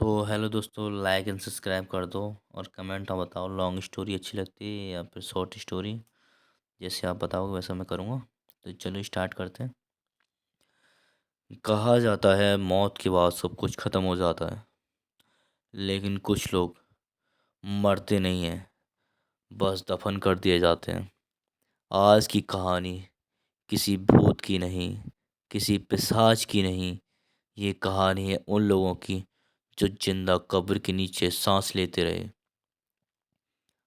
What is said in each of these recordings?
तो हेलो दोस्तों, like and subscribe कर दो और कमेंट में बताओ लॉन्ग स्टोरी अच्छी लगती है या फिर शॉर्ट स्टोरी। जैसे आप बताओगे वैसा मैं करूँगा। तो चलो स्टार्ट करते हैं। कहा जाता है मौत के बाद सब कुछ ख़त्म हो जाता है, लेकिन कुछ लोग मरते नहीं हैं, बस दफन कर दिए जाते हैं। आज की कहानी किसी भूत की नहीं, किसी पिशाच की नहीं। ये कहानी है उन लोगों की जो जिंदा कब्र के नीचे सांस लेते रहे।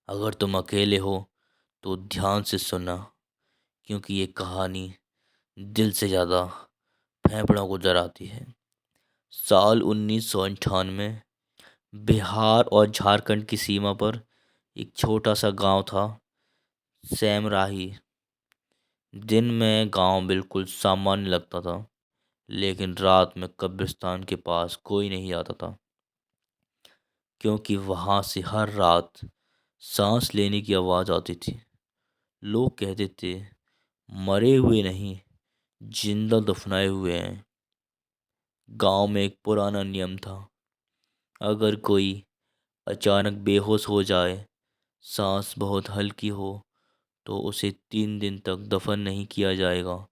अगर तुम अकेले हो तो ध्यान से सुनना, क्योंकि ये कहानी दिल से ज़्यादा फेफड़ों को डराती है। साल 1998, बिहार और झारखंड की सीमा पर एक छोटा सा गांव था, सैमराही। दिन में गांव बिल्कुल सामान्य लगता था, लेकिन रात में कब्रिस्तान के पास कोई नहीं आता था, क्योंकि वहां से हर रात सांस लेने की आवाज़ आती थी। लोग कहते थे मरे हुए नहीं, जिंदा दफनाए हुए हैं। गांव में एक पुराना नियम था, अगर कोई अचानक बेहोश हो जाए, सांस बहुत हल्की हो, तो उसे 3 दिन तक दफन नहीं किया जाएगा।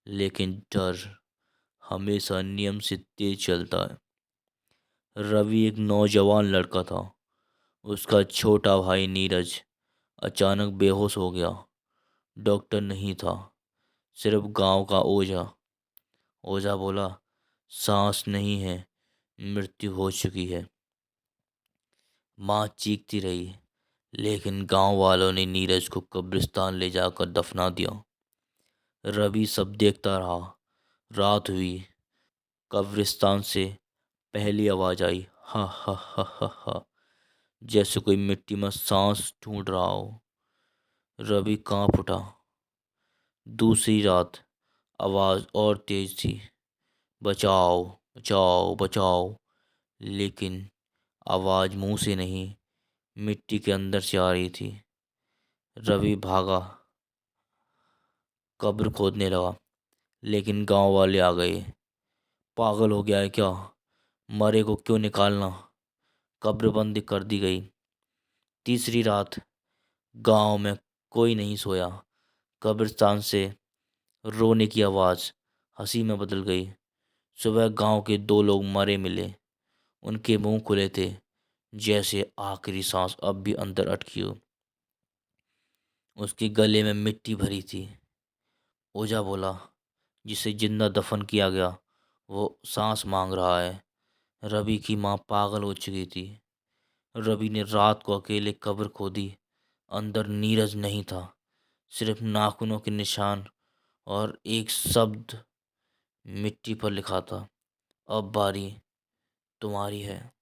लेकिन डर हमेशा नियम से तेज चलता है। रवि एक नौजवान लड़का था। उसका छोटा भाई नीरज अचानक बेहोश हो गया। डॉक्टर नहीं था, सिर्फ गांव का ओझा। ओझा बोला, सांस नहीं है, मृत्यु हो चुकी है। माँ चीखती रही, लेकिन गांव वालों ने नीरज को कब्रिस्तान ले जाकर दफना दिया। रवि सब देखता रहा। रात हुई, कब्रिस्तान से पहली आवाज आई, हा हा हा हा हा, जैसे कोई मिट्टी में सांस ढूंढ रहा हो। रवि कांप उठा। दूसरी रात आवाज और तेज थी, बचाओ, बचाओ, बचाओ। लेकिन आवाज मुंह से नहीं, मिट्टी के अंदर से आ रही थी। रवि भागा, कब्र खोदने लगा, लेकिन गांव वाले आ गए। पागल हो गया है क्या? मरे को क्यों निकालना? कब्र बंद कर दी गई। तीसरी रात गांव में कोई नहीं सोया। कब्रिस्तान से रोने की आवाज़ हंसी में बदल गई। सुबह गांव के दो लोग मरे मिले। उनके मुंह खुले थे, जैसे आखिरी सांस अब भी अंदर अटकी हो। उसके गले में मिट्टी भरी थी। ओझा बोला, जिसे जिंदा दफन किया गया वो सांस मांग रहा है। रवि की माँ पागल हो चुकी थी। रवि ने रात को अकेले कब्र खोदी। अंदर नीरज नहीं था, सिर्फ नाखूनों के निशान और एक शब्द मिट्टी पर लिखा था, अब बारी तुम्हारी है।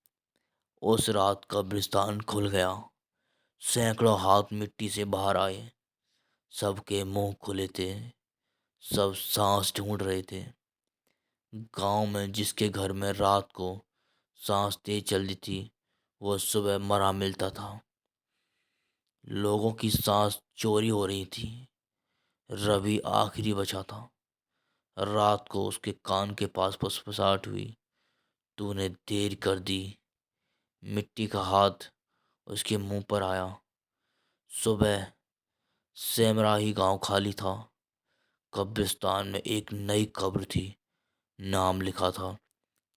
उस रात कब्रिस्तान खुल गया। सैकड़ों हाथ मिट्टी से बाहर आए। सबके मुंह खुले थे, सब सांस ढूंढ रहे थे। गांव में जिसके घर में रात को सांस तेज चलती थी, वो सुबह मरा मिलता था। लोगों की सांस चोरी हो रही थी। रवि आखिरी बचा था। रात को उसके कान के पास फुसफुसाहट हुई, तूने देर कर दी। मिट्टी का हाथ उसके मुंह पर आया। सुबह सेमराही गांव खाली था। कब्रिस्तान में एक नई कब्र थी। नाम लिखा था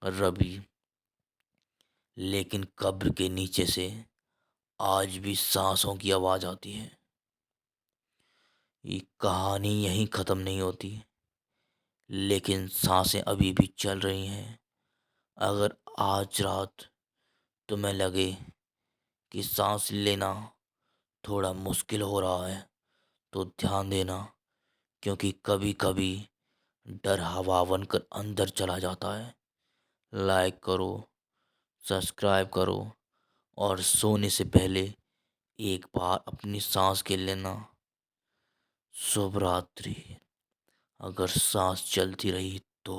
रवि, लेकिन कब्र के नीचे से आज भी सांसों की आवाज आती है। ये कहानी यहीं ख़त्म नहीं होती, लेकिन सांसें अभी भी चल रही हैं। अगर आज रात तुम्हें लगे कि सांस लेना थोड़ा मुश्किल हो रहा है, तो ध्यान देना, क्योंकि कभी कभी डर हवा बनकर अंदर चला जाता है। लाइक करो, सब्सक्राइब करो और सोने से पहले एक बार अपनी सांस के लेना। शुभ रात्रि। अगर सांस चलती रही तो